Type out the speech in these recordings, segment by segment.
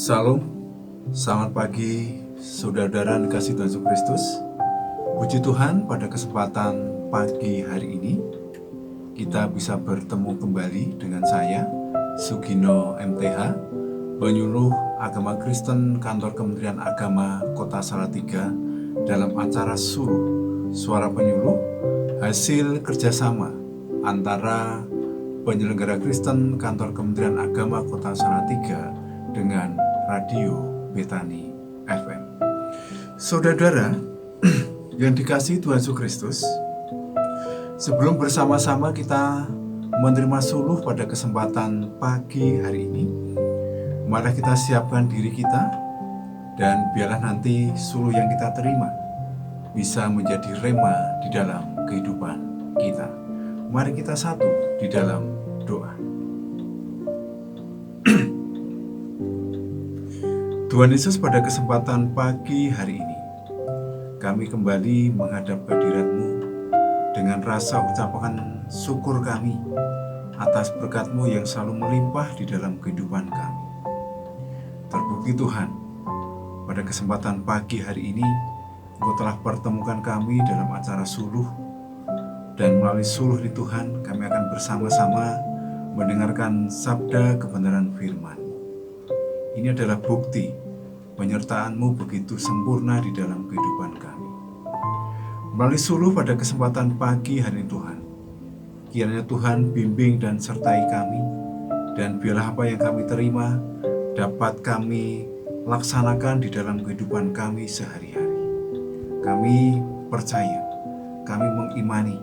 Salam, selamat pagi saudara-saudara dikasih Tuhan Yesus Kristus. Puji Tuhan, pada kesempatan pagi hari ini kita bisa bertemu kembali dengan saya, Sugino MTH, penyuluh agama Kristen Kantor Kementerian Agama Kota Salatiga dalam acara Suluh Suara Penyuluh, hasil kerjasama antara penyelenggara Kristen Kantor Kementerian Agama Kota Salatiga dengan Radio Betani FM. Saudara-saudara yang dikasihi Tuhan Yesus Kristus, sebelum bersama-sama kita menerima suluh pada kesempatan pagi hari ini, mari kita siapkan diri kita dan biarlah nanti suluh yang kita terima bisa menjadi rema di dalam kehidupan kita. Mari kita satu di dalam doa. Tuhan Yesus, pada kesempatan pagi hari ini kami kembali menghadap hadirat-Mu dengan rasa ucapan syukur kami atas berkat-Mu yang selalu melimpah di dalam kehidupan kami. Terbukti Tuhan, pada kesempatan pagi hari ini Engkau telah pertemukan kami dalam acara suluh, dan melalui suluh di Tuhan kami akan bersama-sama mendengarkan sabda kebenaran firman. Ini adalah bukti penyertaan-Mu begitu sempurna di dalam kehidupan kami. Melalui suluh pada kesempatan pagi hari ini Tuhan, kiranya Tuhan bimbing dan sertai kami, dan biarlah apa yang kami terima dapat kami laksanakan di dalam kehidupan kami sehari-hari. Kami percaya, kami mengimani,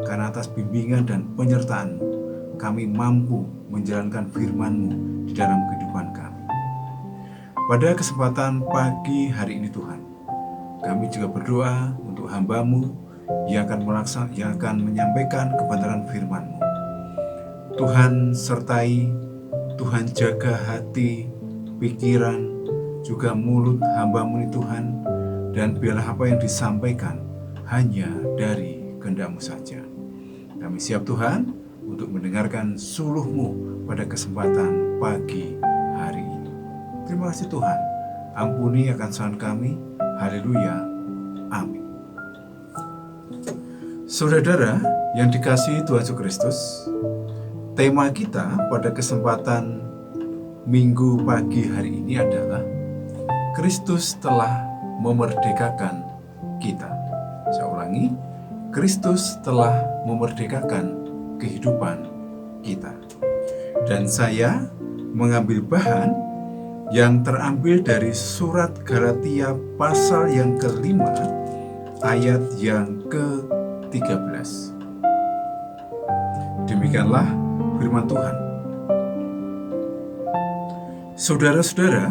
karena atas bimbingan dan penyertaan-Mu, kami mampu menjalankan firman-Mu di dalam kehidupan kami. Pada kesempatan pagi hari ini Tuhan, kami juga berdoa untuk hamba-Mu yang akan menyampaikan kebenaran firman-Mu. Tuhan sertai, Tuhan jaga hati, pikiran, juga mulut hamba-Mu ini Tuhan, dan biarlah apa yang disampaikan hanya dari kehendak-Mu saja. Kami siap Tuhan untuk mendengarkan suluh-Mu pada kesempatan pagi hari ini. Terima kasih Tuhan, ampuni akan kesalahan kami. Haleluya, amin. Saudara yang dikasihi Tuhan Yesus Kristus, tema kita pada kesempatan minggu pagi hari ini adalah Kristus telah memerdekakan kita. Saya ulangi, Kristus telah memerdekakan kehidupan kita. Dan saya mengambil bahan yang terambil dari surat Galatia pasal yang kelima ayat yang ke-13. Demikianlah firman Tuhan. Saudara-saudara,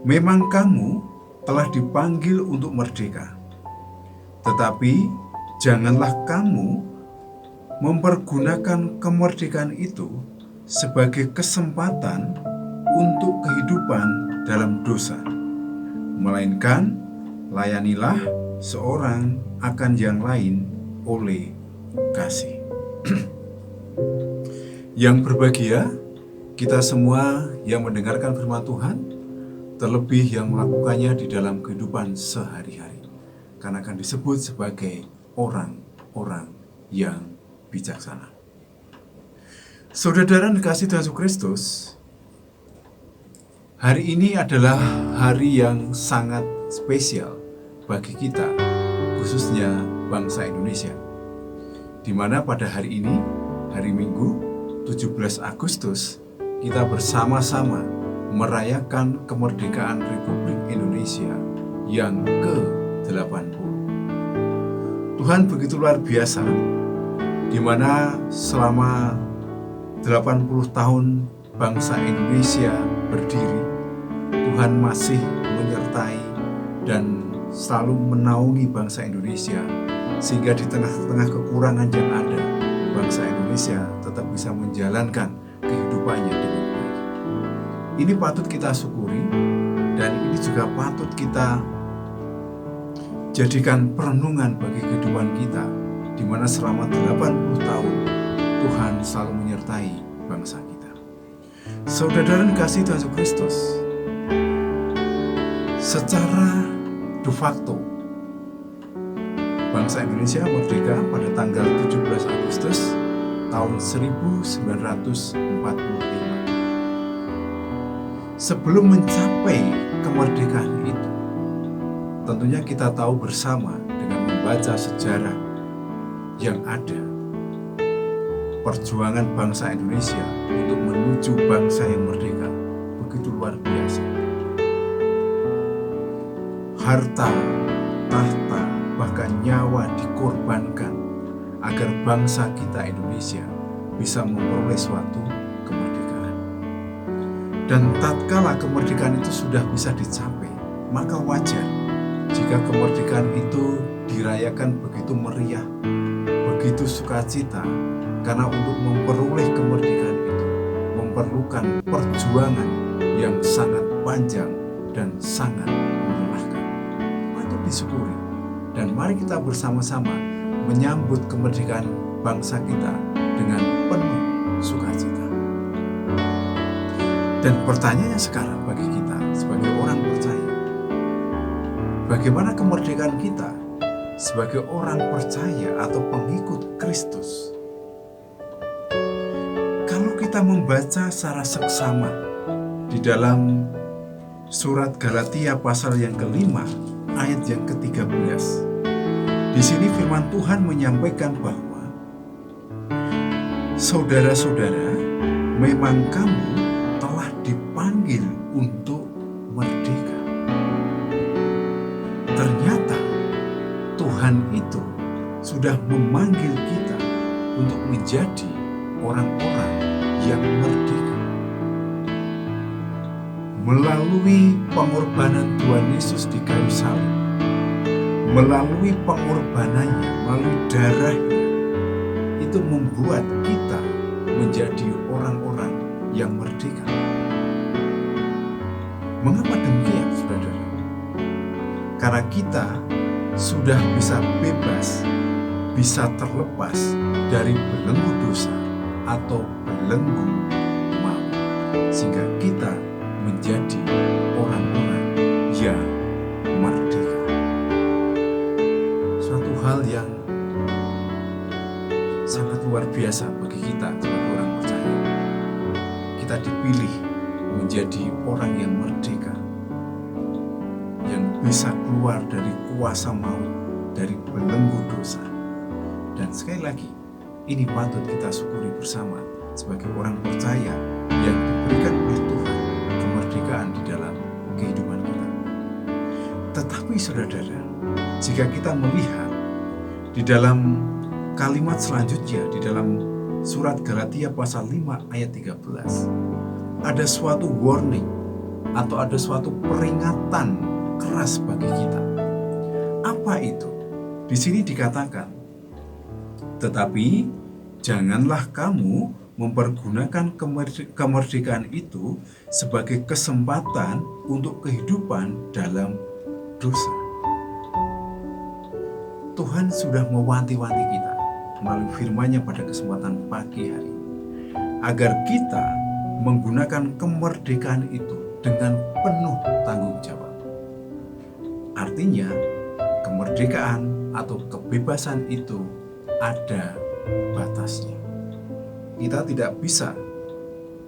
memang kamu telah dipanggil untuk merdeka, tetapi janganlah kamu mempergunakan kemerdekaan itu sebagai kesempatan untuk kehidupan dalam dosa, melainkan layanilah seorang akan yang lain oleh kasih. Yang berbahagia kita semua yang mendengarkan firman Tuhan, terlebih yang melakukannya di dalam kehidupan sehari-hari, karena akan disebut sebagai orang-orang yang bijaksana. Saudara dikasihi Tuhan Yesus Kristus, hari ini adalah hari yang sangat spesial bagi kita, khususnya bangsa Indonesia, di mana pada hari ini, hari Minggu 17 Agustus, kita bersama-sama merayakan kemerdekaan Republik Indonesia yang ke-80. Tuhan begitu luar biasa, di mana selama 80 tahun bangsa Indonesia berdiri, Tuhan masih menyertai dan selalu menaungi bangsa Indonesia, sehingga di tengah-tengah kekurangan yang ada, bangsa Indonesia tetap bisa menjalankan kehidupannya dengan baik. Ini patut kita syukuri, dan ini juga patut kita jadikan perenungan bagi kehidupan kita, di mana selama 80 tahun Tuhan selalu menyertai bangsa kita. Saudara dikasihi Tuhan Yesus Kristus, Secara de facto, bangsa Indonesia merdeka pada tanggal 17 Agustus tahun 1945. Sebelum mencapai kemerdekaan itu, tentunya kita tahu bersama dengan membaca sejarah yang ada, perjuangan bangsa Indonesia untuk menuju bangsa yang merdeka begitu luar biasa. Harta, tahta, bahkan nyawa dikorbankan agar bangsa kita Indonesia bisa memperoleh suatu kemerdekaan. Dan tatkala kemerdekaan itu sudah bisa dicapai, maka wajar jika kemerdekaan itu dirayakan begitu meriah, begitu sukacita, karena untuk memperoleh kemerdekaan itu memerlukan perjuangan yang sangat panjang dan sangat melelahkan. Patut disyukuri, dan mari kita bersama-sama menyambut kemerdekaan bangsa kita dengan penuh sukacita. Dan pertanyaannya sekarang bagi kita sebagai orang percaya, bagaimana kemerdekaan kita sebagai orang percaya atau pengikut Kristus? Kalau kita membaca secara seksama di dalam surat Galatia pasal yang kelima ayat yang ke-13, di sini firman Tuhan menyampaikan bahwa saudara-saudara, memang kamu telah dipanggil untuk merdeka. Ternyata Tuhan itu sudah memanggil kita untuk menjadi orang-orang yang merdeka. Melalui pengorbanan Tuhan Yesus di kayu salib, melalui pengorbanannya, melalui darahnya, itu membuat kita menjadi orang-orang yang merdeka. Mengapa demikian, saudara? Karena kita sudah bisa bebas, bisa terlepas dari belenggu dosa atau belenggu maut, sehingga kita menjadi orang-orang yang merdeka. Suatu hal yang sangat luar biasa bagi kita sebagai orang percaya. Kita dipilih menjadi orang yang merdeka, yang bisa keluar dari kuasa maut, dari belenggu dosa. Dan sekali lagi, ini patut kita syukuri bersama sebagai orang percaya yang diberikan oleh Tuhan kemerdekaan di dalam kehidupan kita. Tetapi saudara, jika kita melihat di dalam kalimat selanjutnya, di dalam surat Galatia pasal 5 ayat 13, ada suatu warning atau ada suatu peringatan keras bagi kita. Apa itu? Di sini dikatakan, tetapi janganlah kamu mempergunakan kemerdekaan itu sebagai kesempatan untuk kehidupan dalam dosa. Tuhan sudah mewanti-wanti kita melalui firman-Nya pada kesempatan pagi hari ini, agar kita menggunakan kemerdekaan itu dengan penuh tanggung jawab. Artinya, kemerdekaan atau kebebasan itu ada batasnya. Kita tidak bisa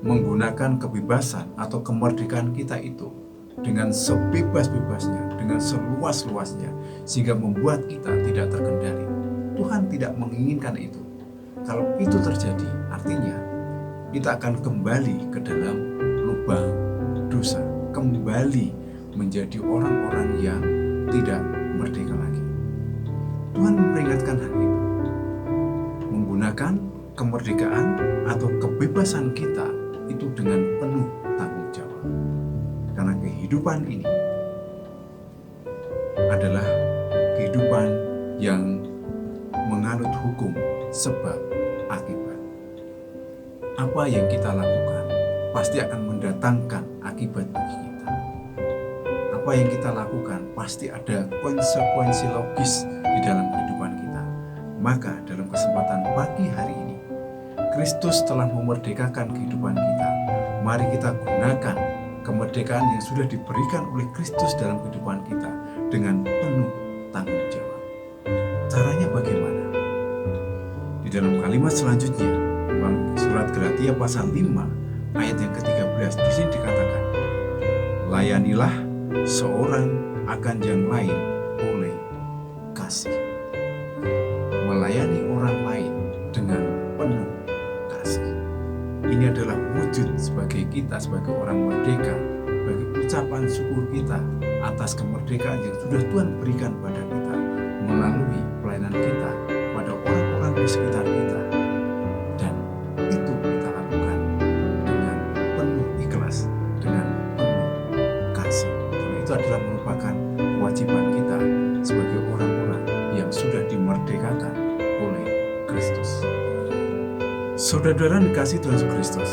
menggunakan kebebasan atau kemerdekaan kita itu dengan sebebas-bebasnya, dengan seluas-luasnya, sehingga membuat kita tidak terkendali. Tuhan tidak menginginkan itu. Kalau itu terjadi, artinya kita akan kembali ke dalam lubang dosa, kembali menjadi orang-orang yang tidak merdeka lagi. Tuhan memperingatkan hal itu. Menggunakan kemerdekaan atau kebebasan kita itu dengan penuh tanggung jawab. Karena kehidupan ini adalah kehidupan yang menganut hukum sebab akibat. Apa yang kita lakukan pasti akan mendatangkan akibat bagi kita. Apa yang kita lakukan pasti ada konsekuensi logis di dalam kehidupan kita. Maka dalam kesempatan pagi hari ini, Kristus telah memerdekakan kehidupan kita. Mari kita gunakan kemerdekaan yang sudah diberikan oleh Kristus dalam kehidupan kita dengan penuh tanggung jawab. Caranya bagaimana? Di dalam kalimat selanjutnya, surat Galatia pasal 5 ayat yang ke-13, di sini dikatakan, layanilah seorang akan yang lain oleh kasih. Melayani orang lain dengan penuh kasih. Ini adalah wujud sebagai kita, sebagai orang merdeka, bagi ucapan syukur kita atas kemerdekaan yang sudah Tuhan berikan pada kita melalui pelayanan kita pada orang-orang di sekitar kita. Dan itu kita lakukan dengan penuh ikhlas, dengan penuh kasih. Karena itu adalah merupakan kewajiban kita sebagai orang-orang yang sudah dimerdekakan oleh Kristus. Saudara-saudara dikasihi Tuhan Yesus Kristus,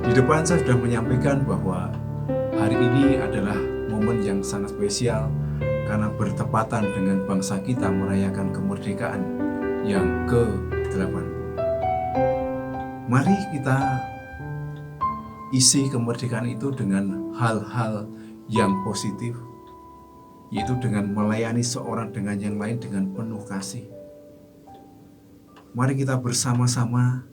di depan saya sudah menyampaikan bahwa hari ini adalah momen yang sangat spesial karena bertepatan dengan bangsa kita merayakan kemerdekaan yang ke-80. Mari kita isi kemerdekaan itu dengan hal-hal yang positif, yaitu dengan melayani seorang dengan yang lain dengan penuh kasih. Mari kita bersama-sama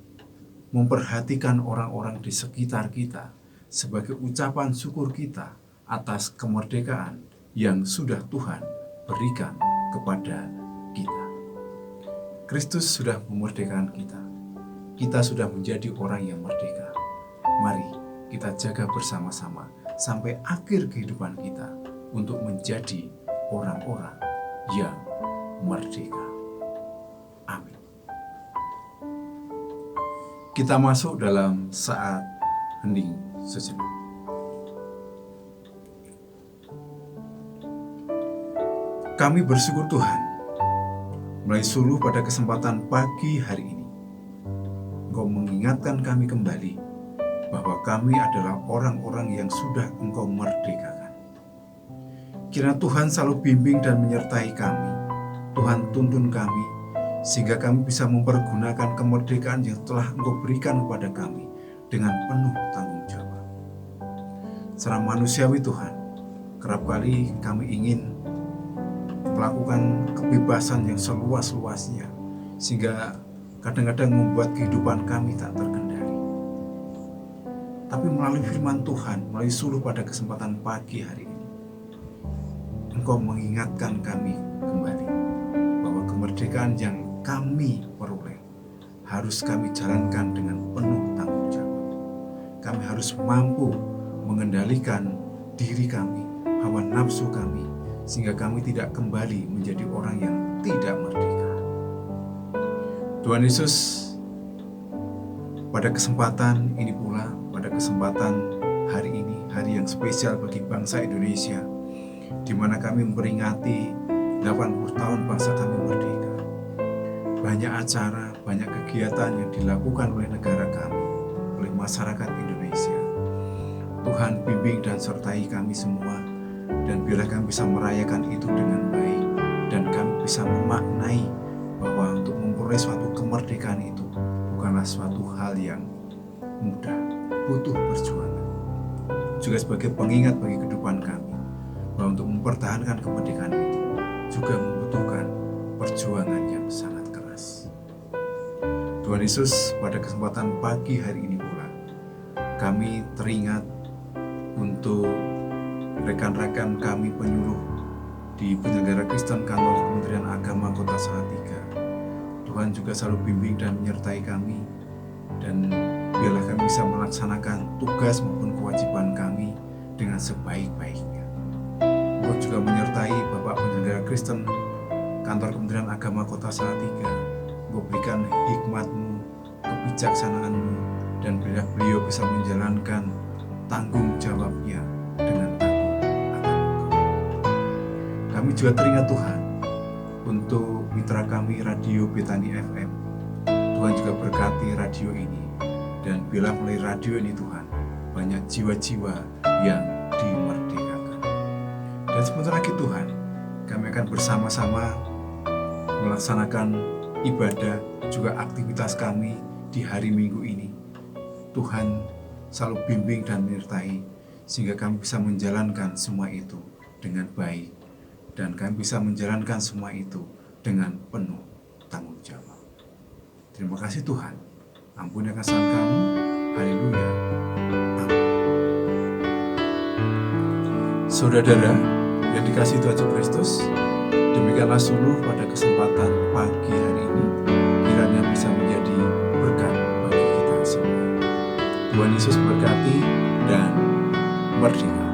memperhatikan orang-orang di sekitar kita sebagai ucapan syukur kita atas kemerdekaan yang sudah Tuhan berikan kepada kita. Kristus sudah memerdekakan kita. Kita sudah menjadi orang yang merdeka. Mari kita jaga bersama-sama sampai akhir kehidupan kita untuk menjadi orang-orang yang merdeka. Amin. Kita masuk dalam saat hening sejenak. Kami bersyukur Tuhan, mulai suluh pada kesempatan pagi hari ini, Engkau mengingatkan kami kembali bahwa kami adalah orang-orang yang sudah Engkau merdekakan. Kiranya Tuhan selalu bimbing dan menyertai kami. Tuhan tuntun kami, sehingga kami bisa mempergunakan kemerdekaan yang telah Engkau berikan kepada kami dengan penuh tanggung jawab. Secara manusiawi Tuhan, kerap kali kami ingin melakukan kebebasan yang seluas-luasnya, sehingga kadang-kadang membuat kehidupan kami tak terkendali. Tapi melalui firman Tuhan, melalui suluh pada kesempatan pagi hari ini, Engkau mengingatkan kami kembali bahwa kemerdekaan yang kami peroleh harus kami jalankan dengan penuh tanggung jawab. Kami harus mampu mengendalikan diri kami, hawa nafsu kami, sehingga kami tidak kembali menjadi orang yang tidak merdeka. Tuhan Yesus, pada kesempatan ini pula, pada kesempatan hari ini, hari yang spesial bagi bangsa Indonesia, di mana kami memperingati 80 tahun bangsa kami merdeka. Banyak acara, banyak kegiatan yang dilakukan oleh negara kami, oleh masyarakat Indonesia. Tuhan bimbing dan sertai kami semua, dan biarlah kami bisa merayakan itu dengan baik, dan kami bisa memaknai bahwa untuk memperoleh suatu kemerdekaan itu bukanlah suatu hal yang mudah, butuh perjuangan. Juga sebagai pengingat bagi kehidupan kami, bahwa untuk mempertahankan kemerdekaan itu juga membutuhkan perjuangan yang sangat keras. Tuhan Yesus, pada kesempatan pagi hari ini pula, kami teringat untuk rekan-rekan kami penyuluh di penyelenggara Kristen Kantor Kementerian Agama Kota Salatiga. Tuhan juga selalu bimbing dan menyertai kami, dan biarlah kami bisa melaksanakan tugas maupun kewajiban kami dengan sebaik-baiknya. Engkau juga menyertai Bapak Penyelenggara Kristen Kantor Kementerian Agama Kota Salatiga. Engkau berikan hikmat-Mu, kebijaksanaan-Mu, dan biarlah beliau bisa menjalankan tanggung jawabnya dengan takut akan Engkau. Kami juga teringat Tuhan untuk mitra kami Radio Betani FM. Tuhan juga berkati radio ini, dan bila melalui radio ini Tuhan, banyak jiwa-jiwa yang dimerdekakan. Dan sebentar lagi Tuhan, kami akan bersama-sama melaksanakan ibadah juga aktivitas kami di hari Minggu ini. Tuhan selalu bimbing dan menyertai, sehingga kami bisa menjalankan semua itu dengan baik, dan kami bisa menjalankan semua itu dengan penuh tanggung jawab. Terima kasih Tuhan, ampuni kesalahan kami. Haleluya. Amin. Saudara-saudara yang dikasihi Tuhan Yesus Kristus, demikianlah suluh pada kesempatan pagi hari ini, kiranya bisa menjadi berkat bagi kita semua. Tuhan Yesus berkati dan merdeka.